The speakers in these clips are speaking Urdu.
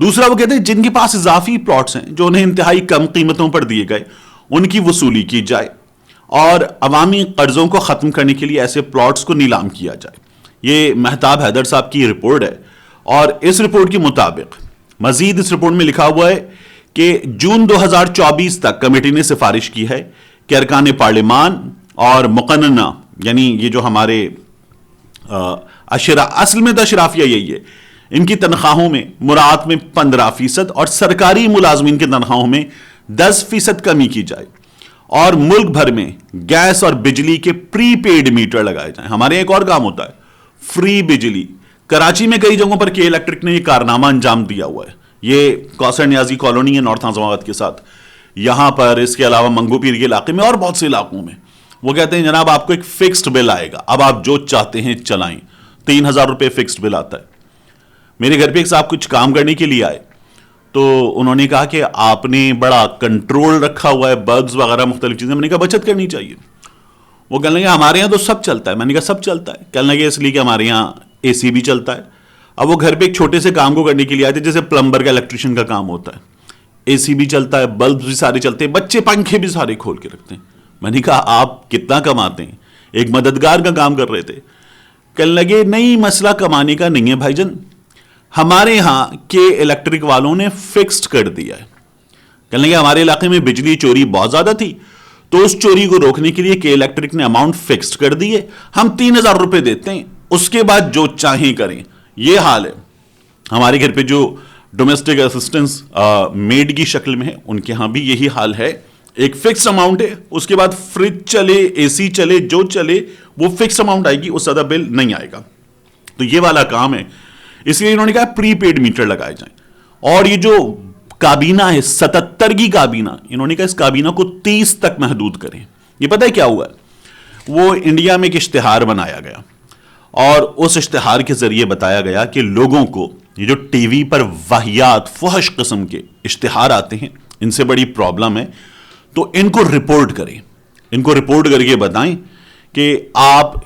دوسرا وہ کہتے ہیں جن کے پاس اضافی پلاٹس ہیں جو انہیں انتہائی کم قیمتوں پر دیے گئے ان کی وصولی کی جائے اور عوامی قرضوں کو ختم کرنے کے لیے ایسے پلاٹس کو نیلام کیا جائے. یہ مہتاب حیدر صاحب کی رپورٹ ہے اور اس رپورٹ کے مطابق مزید اس رپورٹ میں لکھا ہوا ہے کہ جون 2024 تک کمیٹی نے سفارش کی ہے کہ ارکان پارلیمان اور مقننہ یعنی یہ جو ہمارے اصل میں تو اشرافیہ یہی ہے ان کی تنخواہوں میں مراعات میں 15% اور سرکاری ملازمین کی تنخواہوں میں 10% کمی کی جائے اور ملک بھر میں گیس اور بجلی کے پری پیڈ میٹر لگائے جائیں. ہمارے ایک اور کام ہوتا ہے فری بجلی. کراچی میں کئی جگہوں پر کے الیکٹرک نے یہ کارنامہ انجام دیا ہوا ہے. یہ کوثر نیازی کالونی ہے نارتھ اعظم آباد کے ساتھ, یہاں پر اس کے علاوہ منگو پیر کے علاقے میں اور بہت سے علاقوں میں وہ کہتے ہیں جناب آپ کو ایک فکسڈ بل آئے گا, اب آپ جو چاہتے ہیں چلائیں. 3,000 روپے فکسڈ بل آتا ہے. میرے گھر پہ ایک صاحب کچھ کام کرنے کے لیے آئے تو انہوں نے کہا کہ آپ نے بڑا کنٹرول رکھا ہوا ہے, بلبز وغیرہ مختلف چیزیں. میں نے کہا بچت کرنی چاہیے. وہ کہنے لگے ہمارے یہاں تو سب چلتا ہے. میں نے کہا سب چلتا ہے. کہنے لگے اس لیے کہ ہمارے یہاں اے سی بھی چلتا ہے. اب وہ گھر پہ ایک چھوٹے سے کام کو کرنے کے لیے آئے تھے جیسے پلمبر کا الیکٹریشین کا کام ہوتا ہے. اے سی بھی چلتا ہے, بلبز بھی سارے چلتے ہیں, بچے پنکھے بھی سارے کھول کے رکھتے ہیں. میں نے کہا آپ کتنا کماتے ہیں؟ ایک مددگار کا کام کر رہے تھے. کہنے لگے نہیں مسئلہ کمانے کا نہیں ہے بھائی جان, ہمارے ہاں کے الیکٹرک والوں نے فکسڈ کر دیا ہے. کہنے لگے ہمارے علاقے میں بجلی چوری بہت زیادہ تھی تو اس چوری کو روکنے کے لیے کے الیکٹرک نے اماؤنٹ فکسڈ کر دی ہے, ہم 3,000 روپے دیتے ہیں, اس کے بعد جو چاہیں کریں. یہ حال ہے. ہمارے گھر پہ جو ڈومیسٹک اسسٹنس میڈ کی شکل میں ہے ان کے ہاں بھی یہی حال ہے. ایک فکس اماؤنٹ ہے, اس کے بعد فریج چلے اے سی چلے جو چلے وہ فکس اماؤنٹ آئے گی, اس زیادہ بل نہیں آئے گا. تو یہ والا کام ہے. اس لیے انہوں نے کہا پری پیڈ میٹر لگائے جائیں. اور یہ جو کابینہ ہے 77 کی کابینہ, انہوں نے کہا اس کابینہ کو 30 تک محدود کریں. یہ پتہ ہے کیا ہوا ہے, وہ انڈیا میں ایک اشتہار بنایا گیا اور اس اشتہار کے ذریعے بتایا گیا کہ لوگوں کو یہ جو ٹی وی پر واہیات فحش قسم کے اشتہار آتے ہیں ان سے بڑی پرابلم ہے, تو ان کو رپورٹ کریں. ان کو رپورٹ کر کے بتائیں کہ آپ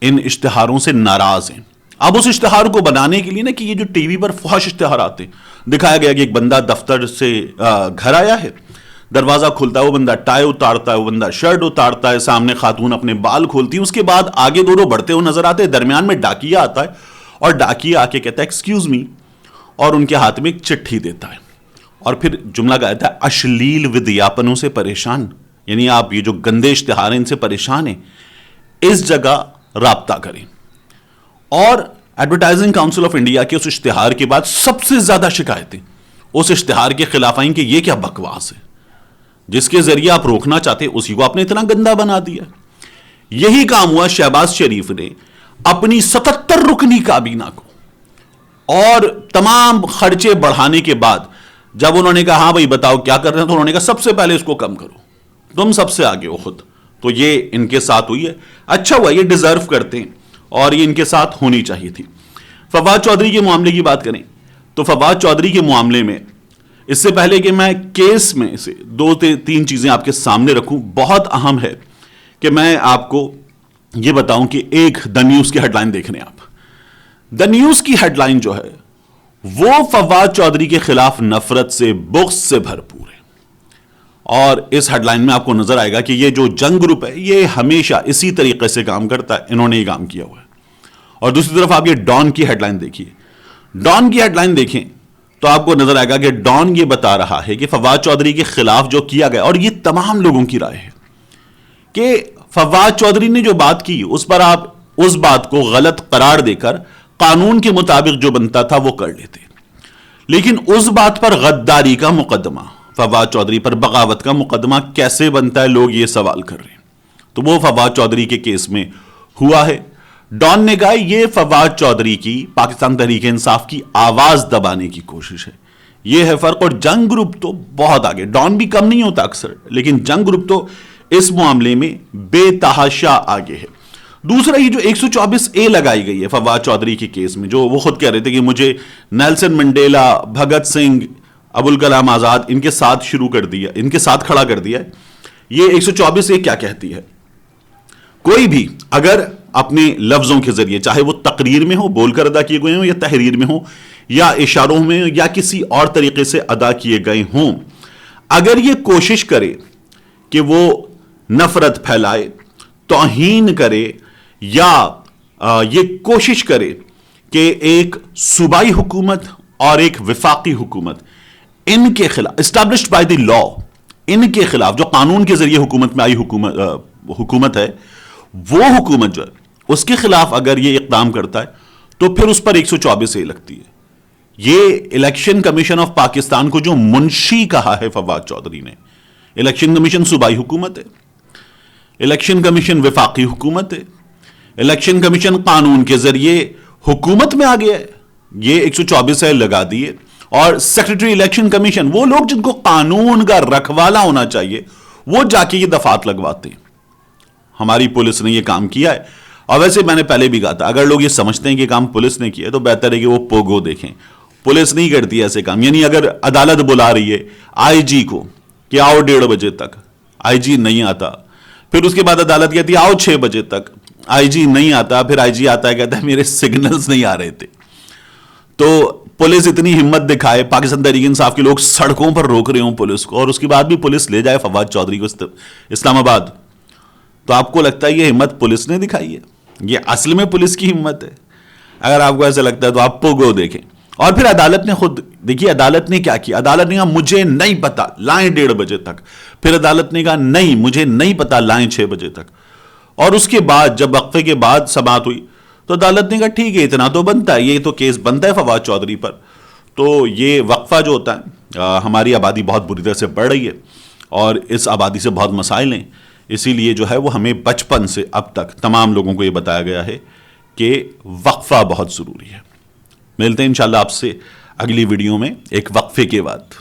ان اشتہاروں سے ناراض ہیں. اب اس اشتہار کو بنانے کے لیے نا کہ یہ جو ٹی وی پر فحش اشتہار آتے ہیں, دکھایا گیا کہ ایک بندہ دفتر سے گھر آیا ہے, دروازہ کھلتا ہے, وہ بندہ ٹائی اتارتا ہے, وہ بندہ شرٹ اتارتا ہے, سامنے خاتون اپنے بال کھولتی ہے, اس کے بعد آگے دونوں بڑھتے ہوئے نظر آتے ہیں, درمیان میں ڈاکیا آتا ہے اور ڈاکیا آ کے کہتا ہے ایکسکیوز می, اور ان کے ہاتھ میں ایک چٹھی دیتا ہے اور پھر جملہ کہتا ہے اشلیل ودیاپنوں سے پریشان, یعنی آپ یہ جو گندے اشتہار ہیں ان سے پریشان ہیں, اس جگہ رابطہ کریں. اور ایڈورٹائزنگ کاؤنسل آف انڈیا کے اس اشتہار کے بعد سب سے زیادہ شکایتیں اس اشتہار کے خلاف آئیں کہ یہ کیا بکواس ہے, جس کے ذریعے آپ روکنا چاہتے اسی کو آپ نے اتنا گندا بنا دیا. یہی کام ہوا شہباز شریف نے اپنی 77 رکنی کابینہ کو, اور تمام خرچے بڑھانے کے بعد جب انہوں نے کہا ہاں بھائی بتاؤ کیا کر رہے ہیں, تو انہوں نے کہا سب سے پہلے اس کو کم کرو, تم سب سے آگے ہو خود. تو یہ ان کے ساتھ ہوئی ہے. اچھا ہوا, یہ ڈیزرو کرتے ہیں اور یہ ان کے ساتھ ہونی چاہیے تھی. فواد چودھری کے معاملے کی بات کریں تو فواد چودھری کے معاملے میں اس سے پہلے کہ میں کیس میں سے 2-3 چیزیں آپ کے سامنے رکھوں, بہت اہم ہے کہ میں آپ کو یہ بتاؤں کہ ایک دا نیوز کی ہیڈ لائن دیکھ رہے ہیں آپ. دا نیوز کی ہیڈ لائن جو ہے وہ فواد چودھری کے خلاف نفرت سے بغض سے بھرپور ہے. اور اس ہیڈ لائن میں آپ کو نظر آئے گا کہ یہ جو جنگ گروپ ہے یہ ہمیشہ اسی طریقے سے کام کرتا ہے, انہوں نے یہ کام کیا ہوا ہے. اور دوسری طرف آپ یہ ڈان کی ہیڈ لائن دیکھیے. ڈان کی ہیڈ لائن دیکھیں تو آپ کو نظر آئے گا کہ ڈان یہ بتا رہا ہے کہ فواد چودھری کے خلاف جو کیا گیا, اور یہ تمام لوگوں کی رائے ہے کہ فواد چودھری نے جو بات کی اس پر آپ اس بات کو غلط قرار دے کر قانون کے مطابق جو بنتا تھا وہ کر لیتے, لیکن اس بات پر غداری کا مقدمہ, فواد چودھری پر بغاوت کا مقدمہ کیسے بنتا ہے, لوگ یہ سوال کر رہے ہیں. تو وہ فواد چودھری کے کیس میں ہوا ہے. ڈان نے کہا یہ فواد چودھری کی پاکستان تحریک انصاف کی آواز دبانے کی کوشش ہے, یہ ہے فرق. اور جنگ گروپ تو بہت آگے, ڈان بھی کم نہیں ہوتا اکثر, لیکن جنگ گروپ تو اس معاملے میں بے تحاشا آگے ہے. دوسرا یہ جو 124A لگائی گئی ہے فواد چودھری کے کیس میں, جو وہ خود کہہ رہے تھے کہ مجھے نیلسن منڈیلا, بھگت سنگھ, ابوالکلام آزاد ان کے ساتھ شروع کر دیا, ان کے ساتھ کھڑا کر دیا ہے. یہ 124A کیا کہتی ہے, کوئی بھی اگر اپنے لفظوں کے ذریعے, چاہے وہ تقریر میں ہو بول کر ادا کیے گئے ہوں یا تحریر میں ہو, یا اشاروں میں یا کسی اور طریقے سے ادا کیے گئے ہوں، اگر یہ کوشش کرے کہ وہ نفرت پھیلائے، توہین کرے، یا یہ کوشش کرے کہ ایک صوبائی حکومت اور ایک وفاقی حکومت ان کے خلاف اسٹیبلشڈ بائی دی لا، ان کے خلاف جو قانون کے ذریعے حکومت میں آئی حکومت ہے، وہ حکومت جو ہے اس کے خلاف اگر یہ اقدام کرتا ہے تو پھر اس پر 124 لگتی ہے۔ یہ الیکشن کمیشن آف پاکستان کو جو منشی کہا ہے فواد چودھری نے، الیکشن کمیشن صوبائی حکومت ہے، الیکشن کمیشن وفاقی حکومت ہے، الیکشن کمیشن قانون کے ذریعے حکومت میں آ گیا ہے، یہ 124 لگا دیے۔ اور سیکریٹری الیکشن کمیشن، وہ لوگ جن کو قانون کا رکھوالا ہونا چاہیے، وہ جا کے یہ دفعات لگواتے ہیں۔ ہماری پولیس نے یہ کام کیا ہے، اور ویسے میں نے پہلے بھی کہا تھا اگر لوگ یہ سمجھتے ہیں کہ کام پولیس نے کیا ہے تو بہتر ہے کہ وہ پوگو دیکھیں۔ پولیس نہیں کرتی ایسے کام، یعنی اگر عدالت بلا رہی ہے آئی جی کو کہ آؤ 1:30 بجے تک، آئی جی نہیں آتا، پھر اس کے بعد عدالت کہتی ہے آؤ 6 بجے تک، آئی جی نہیں آتا، پھر آئی جی آتا ہے کہتا ہے میرے سگنلز نہیں آ رہے تھے، تو پولیس اتنی ہمت دکھائے، پاکستان تحریک انصاف کے لوگ سڑکوں پر روک رہے ہوں پولیس کو، اور اس کے بعد بھی پولیس لے جائے فواد چودھری کو اسلام آباد، تو آپ کو لگتا ہے یہ ہمت پولیس نے دکھائی ہے؟ یہ اصل میں پولیس کی ہمت ہے؟ اگر آپ کو ایسا لگتا ہے تو آپ پوگو دیکھیں۔ اور پھر عدالت نے خود دیکھیے، عدالت نے کیا کیا، عدالت نے کہا مجھے نہیں پتا، لائیں 1:30 بجے تک، پھر عدالت نے کہا نہیں مجھے نہیں پتا، لائیں 6 بجے تک، اور اس کے بعد جب وقفے کے بعد سماعت ہوئی تو عدالت نے کہا ٹھیک ہے اتنا تو بنتا ہے، یہ تو کیس بنتا ہے فواد چودھری پر۔ تو یہ وقفہ جو ہوتا ہے، ہماری آبادی بہت بری طرح سے بڑھ رہی ہے اور اس آبادی سے بہت مسائل ہیں، اسی لیے جو ہے وہ ہمیں بچپن سے اب تک تمام لوگوں کو یہ بتایا گیا ہے کہ وقفہ بہت ضروری ہے۔ ملتے ہیں انشاءاللہ آپ سے اگلی ویڈیو میں ایک وقفے کے بعد۔